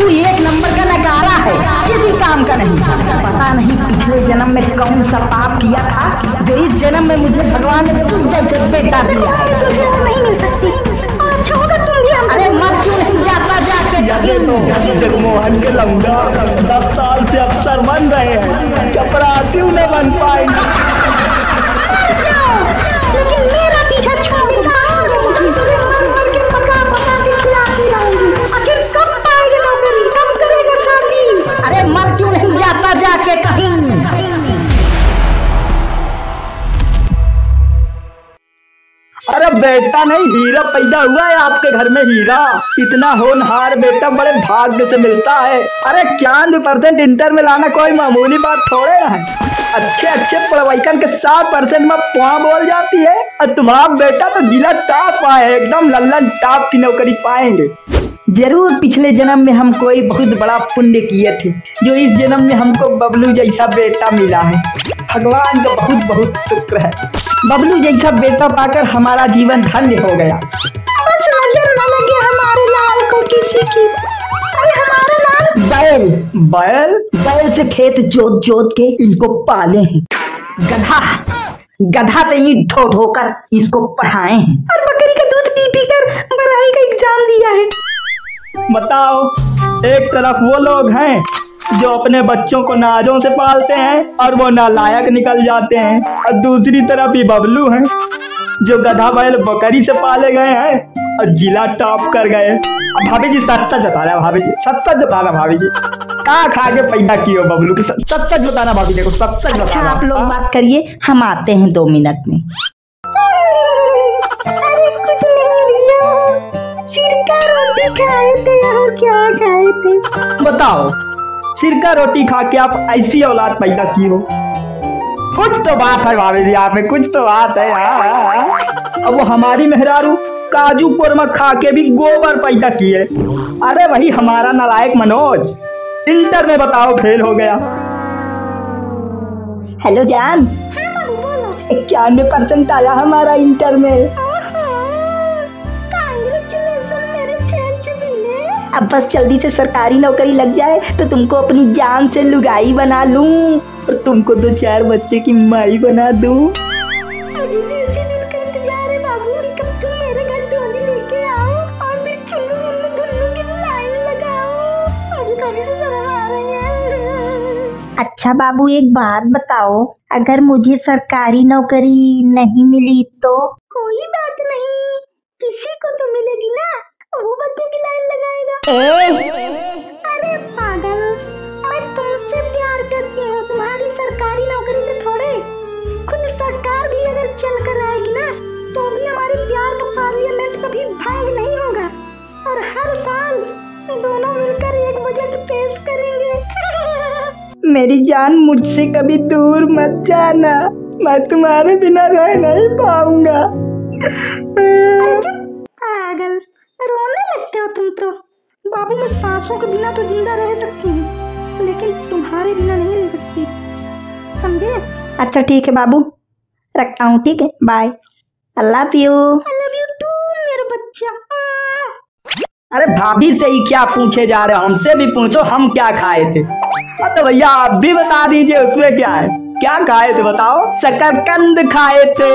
तू एक नंबर का नकारा है, किसी काम का नहीं। पता नहीं पिछले जन्म में कौन सा पाप किया था जो इस जन्म में मुझे भगवान ने तुझ जैसे बेटा दिया है। तुझे और नहीं मिल सकती। और अच्छा होगा तुम भी हम। अरे मर क्यों नहीं जाता जाके? जगमोहन के लौंडा 10 साल से अफसर बन रहे हैं, चपरासी न बन पाएंगे। लेकिन मेरा पीछा छोड़ के पका पका के खिलाती रहूंगी। आखिर कब पाएगी नौकरी, कब करेगा शादी? अरे मर क्यों नहीं जाता जाके कहीं? अरे बेटा नहीं, हीरा पैदा हुआ है आपके घर में। हीरा इतना होनहार बेटा बड़े भाग्य से मिलता है। अरे 91% इंटर में लाना कोई मामूली बात थोड़े ना है। अच्छे पढ़वाइकन के 100% में पुआ बोल जाती है, और तुम्हारा बेटा तो जिला टॉप आए, एकदम लल्लन टॉप की नौकरी पाएंगे। जरूर पिछले जन्म में हम कोई बहुत बड़ा पुण्य किए थे जो इस जन्म में हमको बबलू जैसा बेटा मिला है। भगवान का बहुत बहुत शुक्र है, बबलू जैसा बेटा पाकर हमारा जीवन धन्य हो गया। बस नजर न लगे हमारे लाल को किसी की। अरे हमारा लाल बैल से खेत जोत जोत के इनको पाले हैं, गधा से ही ढो ढोकर इसको पढ़ाए हैं, और बकरी का दूध पी पी कर बढ़ाई का एग्जाम दिया है। बताओ, एक तरफ वो लोग हैं जो अपने बच्चों को नाजों से पालते हैं और वो नालायक निकल जाते हैं, और दूसरी तरफ ही बबलू हैं जो गधा बैल बकरी से पाले गए हैं और जिला टॉप कर गए। अब भाभी जी सच बताना, भाभी जी सच बताना, भाभी जी कहाँ खा के पैदा की हो बबलू की? सच बताना भाभी, देखो सच बताना। अच्छा आप लोग बात करिए, हम आते हैं 2 मिनट में। अरे कुछ नहीं भैया, सिरका रोटी खाए थे और क्या खाए थे? बताओ, सिरका रोटी खा के आप ऐसी औलाद पैदा की हो? कुछ तो बात है भाभी जी, आप में कुछ तो बात है। अब वो हमारी मेहरारू काजू कोरमा खा के भी गोबर पैदा किए। अरे वही हमारा नालायक मनोज इंटर में बताओ फेल हो गया। हेलो जान, 91% आया हमारा इंटर में। अब बस जल्दी से सरकारी नौकरी लग जाए तो तुमको अपनी जान से लुगाई बना लूं और तुमको 2-4 बच्चे की माई बना दूं। अच्छा बाबू एक बात बताओ, अगर मुझे सरकारी नौकरी नहीं मिली तो? कोई बात नहीं, किसी को तो मिलेगी ना, वो बच्चे की लाइन लगाएगा। अरे पागल, मैं तुमसे प्यार करती हूँ, तुम्हारी सरकारी नौकरी से थोड़े। खुद सरकार भी अगर चल कर आएगी ना तो भी हमारे प्यार का पार्लियामेंट कभी भंग नहीं होगा, और हर साल दोनों मिलकर एक बजट पेश करेंगे। मेरी जान, मुझसे कभी दूर मत जाना, मैं तुम्हारे बिना रह नहीं पाऊंगा। पागल, रोने लगते हो तुम तो। बाबू मैं सांसों के बिना तो जिंदा रह सकती हूँ, लेकिन तुम्हारे बिना नहीं रह सकती, समझे? अच्छा ठीक है बाबू, रखता हूँ, ठीक है, bye. I love you too मेरा बच्चा। अरे भाभी से ही क्या पूछे जा रहे हो, हमसे भी पूछो हम क्या खाए थे। तो भैया आप भी बता दीजिए उसमें क्या है, क्या खाए थे बताओ? शकरकंद खाए थे।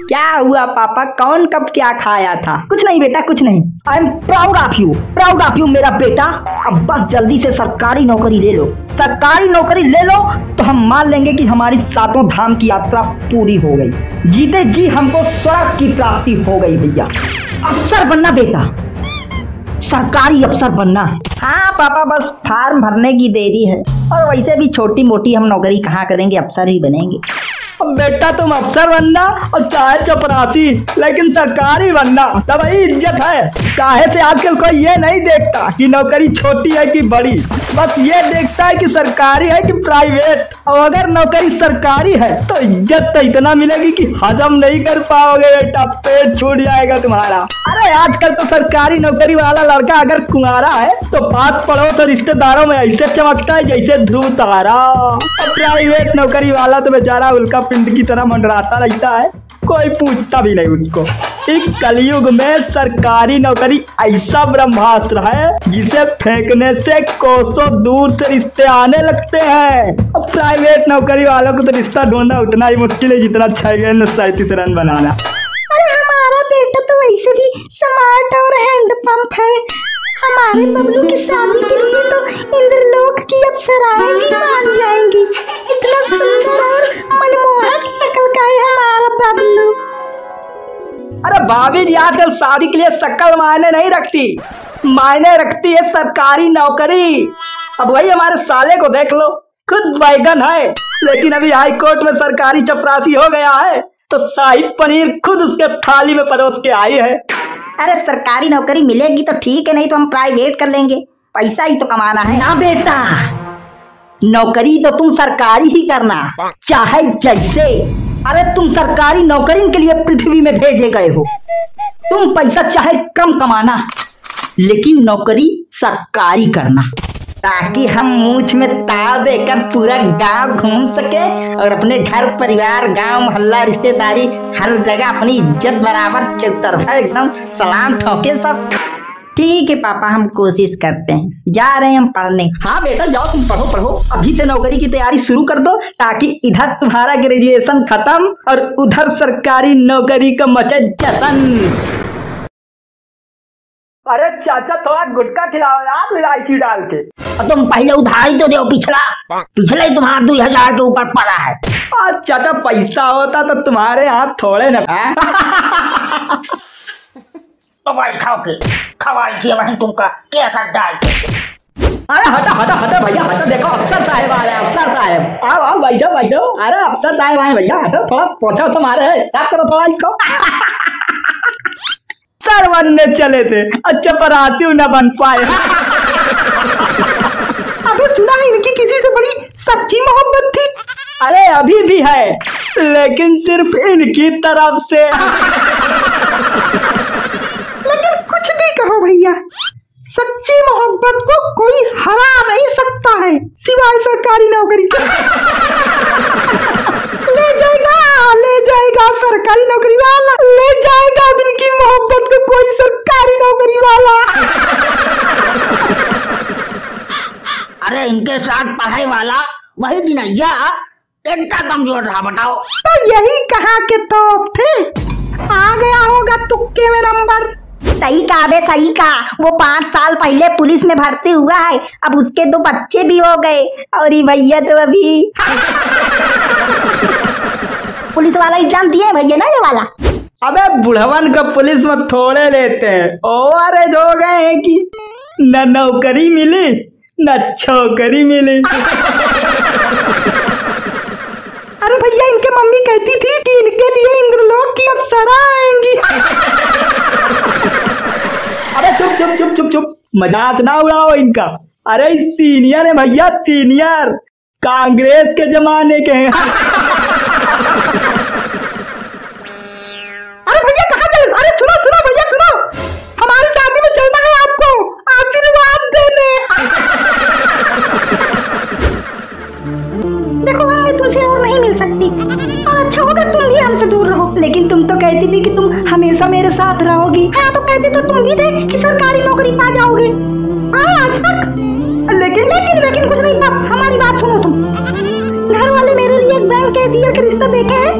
क्या हुआ पापा, कौन कब क्या खाया था? कुछ नहीं बेटा, कुछ नहीं। I am proud of you मेरा बेटा। अब बस जल्दी से सरकारी नौकरी ले लो, सरकारी नौकरी ले लो तो हम मान लेंगे कि हमारी 7 धाम की यात्रा पूरी हो गई। जीते जी हमको स्वर्ग की प्राप्ति हो गई भैया। अफसर बनना बेटा, सरकारी अफसर बनना है। हाँ पापा, बस फार्म भरने की देरी है, और वैसे भी छोटी मोटी हम नौकरी कहाँ करेंगे, अफसर ही बनेंगे। अब बेटा तुम अफसर बनना और चाहे चपरासी, लेकिन सरकारी बनना तब वही इज्जत है। काहे से आजकल कोई ये नहीं देखता कि नौकरी छोटी है कि बड़ी, बस ये देखता है कि सरकारी है कि प्राइवेट। और अगर नौकरी सरकारी है तो इज्जत तो इतना मिलेगी कि हजम नहीं कर पाओगे बेटा, पेट छूट जाएगा तुम्हारा। अरे आजकल तो सरकारी नौकरी वाला लड़का अगर कुंवारा है तो पास पड़ोस और रिश्तेदारों में ऐसे चमकता है जैसे ध्रुव तारा। और प्राइवेट नौकरी वाला तो बेचारा उल्का पिंड की तरह मंडराता रहता है। कोई पूछता भी नहीं उसको। इस कलयुग में सरकारी नौकरी ऐसा ब्रह्मास्त्र है जिसे फेंकने से कोसों दूर से रिश्ते आने लगते हैं। अब प्राइवेट नौकरी वालों को तो रिश्ता ढूंढना उतना ही मुश्किल है जितना 6 गेंद 37 रन बनाना। अरे हमारा बेटा तो वैसे भी स्मार्ट और हैंडपंप है। हमारे बबलू की शादी के लिए तो इंद्रलोक की अप्सराएं भी मान जाएंगी। इतना सुंदर और मनमोहक शक्ल का है हमारा बबलू। अरे भाभी जी आजकल शादी के लिए शक्ल मायने नहीं रखती, मायने रखती है सरकारी नौकरी। अब वही हमारे साले को देख लो, खुद बैगन है लेकिन अभी हाई कोर्ट में सरकारी चपरासी हो गया है तो शाही पनीर खुद उसके थाली में परोस के आई है। अरे सरकारी नौकरी मिलेगी तो ठीक है, नहीं तो हम प्राइवेट कर लेंगे, पैसा ही तो कमाना है ना बेटा। नौकरी तो तुम सरकारी ही करना चाहे जैसे। अरे तुम सरकारी नौकरी के लिए पृथ्वी में भेजे गए हो, तुम पैसा चाहे कम कमाना लेकिन नौकरी सरकारी करना, ताकि हम मूछ में ताव देकर पूरा गांव घूम सके और अपने घर परिवार गांव मोहल्ला रिश्तेदारी हर जगह अपनी इज्जत बराबर चौतरफा एकदम सलाम ठोके सब। ठीक है पापा, हम कोशिश करते हैं, जा रहे हैं हम पढ़ने। हाँ बेटा जाओ, तुम पढ़ो पढ़ो, अभी से नौकरी की तैयारी शुरू कर दो ताकि इधर तुम्हारा ग्रेजुएशन खत्म और उधर सरकारी नौकरी का मचे जश्न। अरे चाचा थोड़ा गुटखा खिलाओ यार इलायची डाल के। और तुम पहले उधारी तो दो, पिछले ही तुम्हारा 2000 के ऊपर पड़ा है। आज चाचा पैसा होता तो तुम्हारे हाथ थोड़े न तो भाई खाओ फिर, खवाई थी वहीं तुमका कैसा डाल। अरे हटा हटा हटा भैया हटा, देखो अफसर साहब आ रहे हैं, अफसर साहब आओ आओ बैठो बैठो। अरे अफसर साहब आए भैया, हटो थोड़ा पोछा वोछा मारे है, साफ करो थोड़ा इसको। सर बनने चले थे, अच्छा परासी न बन पाए। अबे सुना है इनकी किसी से बड़ी सच्ची मोहब्बत थी। अरे अभी भी है लेकिन सिर्फ इनकी तरफ से। लेकिन कुछ भी कहो भैया, सच्ची मोहब्बत को कोई हरा नहीं सकता है सिवाय सरकारी नौकरी के। ले जाएगा सरकारी नौकरी वाला, ले जाएगा इनकी मोहब्बत को कोई सरकारी नौकरी वाला। अरे इनके साथ पढ़ाई वाला वही दिन इतना कमजोर रहा बताओ। तो यही कहा के तोप थे, आ गया होगा तुक्के में नंबर। सही कहा बे, सही कहा। वो 5 साल पहले पुलिस में भर्ती हुआ है, अब उसके 2 बच्चे भी हो गए और ये भैया तो अभी पुलिस वाला एग्जाम दिए भैया ना ये वाला। अबे बुढ़वन का पुलिस में थोड़े लेते हैं, ओवरेज हो गए हैं कि न नौकरी मिली न छोकरी मिली। अरे भैया इनके मम्मी कहती थी कि इनके लिए इंद्रलोक की अप्सरा आएंगी। अरे चुप चुप चुप चुप चुप, मजाक ना उड़ाओ इनका। अरे सीनियर है भैया, सीनियर, कांग्रेस के जमाने के हैं। अरे भैया कहाँ चले? अरे सुनो सुनो भैया सुनो, हमारी शादी में चलना है आपको आशीर्वाद देने। देखो मैं तुमसे और नहीं मिल सकती और अच्छा होगा तुम भी हमसे दूर रहो। लेकिन तुम तो कहती थी कि तुम हमेशा मेरे साथ रहोगी। हाँ तो कहते तो तुम भी थे कि सरकारी नौकरी पा जाओगे। आज तक लेकिन लेकिन लेकिन कुछ नहीं, बस हमारी बात सुनो तुम। घर वाले मेरे लिए एक बैंक कैशियर का रिश्ता देखे हैं,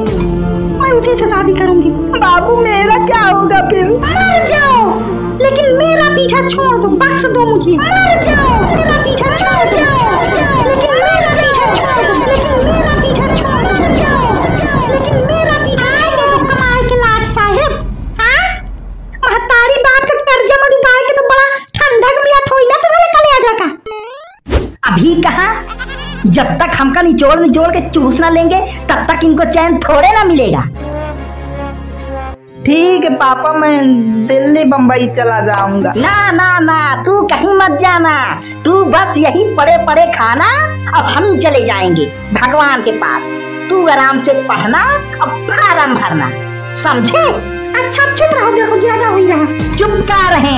मैं उसी से शादी करूंगी। बाबू मेरा क्या होगा फिर? मर जाओ, लेकिन मेरा पीछा छोड़ दो, बख्श दो मुझे। मर जाओ, मेरा पीछा छोड़ जाओ, लेकिन मेरा पीछा छोड़ दो, लेकिन मेरा पीछा छोड़ दो, लेकिन मेरा पीछा छोड़ दो। कमाल के लाट साहब, हाँ महतारी बाप का कर्जा में डुबा के तो बड़ा ठंडक मिला थोड़ी ना तुम्हारे कलेजा का। अभी कहा, जब तक हमका निचोड़ निचोड़ के चूस ना लेंगे तब तक इनको चैन थोड़े ना मिलेगा। ठीक है पापा, मैं दिल्ली बम्बई चला जाऊंगा। ना ना ना, तू कहीं मत जाना, तू बस यही पड़े पड़े खाना, अब हम ही चले जाएंगे भगवान के पास। तू आराम से पढ़ना और फार्म भरना, समझे? अच्छा चुप रहो, देखो ज्यादा हो रहा। चुप का रहे,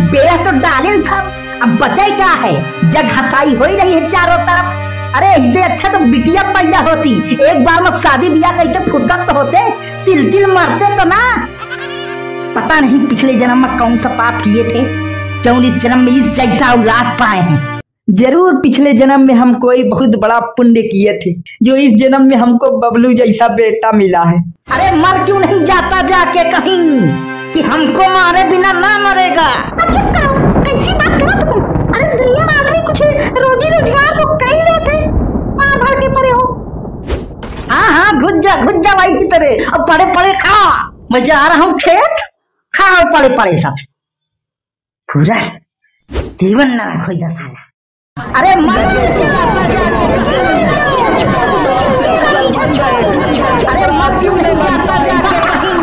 बेड़ा तो डालें सब, अब बचे क्या है? जग हंसाई हो ही रही है चारों तरफ। अरे इससे अच्छा तो बिटिया पैदा होती, एक बार में शादी ब्याह करके फुर्सत तो होते। तिल तिल मरते तो ना। पता नहीं पिछले जन्म में कौन सा पाप किए थे जो इस जन्म में इस जैसा औलाद पाए हैं। जरूर पिछले जन्म में हम कोई बहुत बड़ा पुण्य किए थे जो इस जन्म में हमको बबलू जैसा बेटा मिला है। अरे मर क्यों नहीं जाता जाके कहीं कि हमको मारे बिना ना मरेगा। चुप करो, कैसी बात करो तुम। अरे दुनिया में आदमी कुछ रोजी रोजगार को कर लेते, मार भर के पड़े हो। हाँ घुस जा भाई की तरह। अब पड़े पड़े खा, मैं जा रहा हूँ खेत। खाओ पड़े पड़े सब, पूरा जीवन ना खोएगा साला। अरे मर क्यों नहीं जाता जाके कहीं।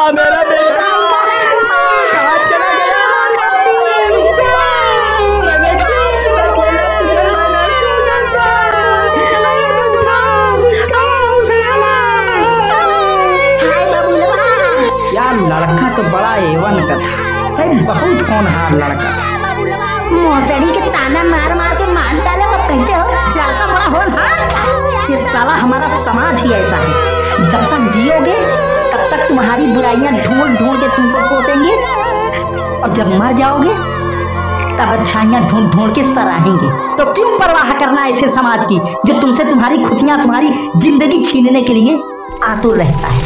मेरा बेटा कहाँ चला गया? यार लड़का तो बड़ा एवन का था, बहुत होनहार लड़का। मोसड़ी के ताना मार मार के मान डाले हो, कहते हो लड़का बड़ा होनहार। ये साला हमारा समाज ही ऐसा है। जब तक जियोगे तब तक तुम्हारी बुराइयां ढूंढ ढूंढ के तुमको कोसेंगे, और जब मर जाओगे तब अच्छाइयां ढूंढ ढूंढ के सराहेंगे। तो क्यों परवाह करना ऐसे समाज की जो तुमसे तुम्हारी खुशियां, तुम्हारी जिंदगी छीनने के लिए आतुर रहता है।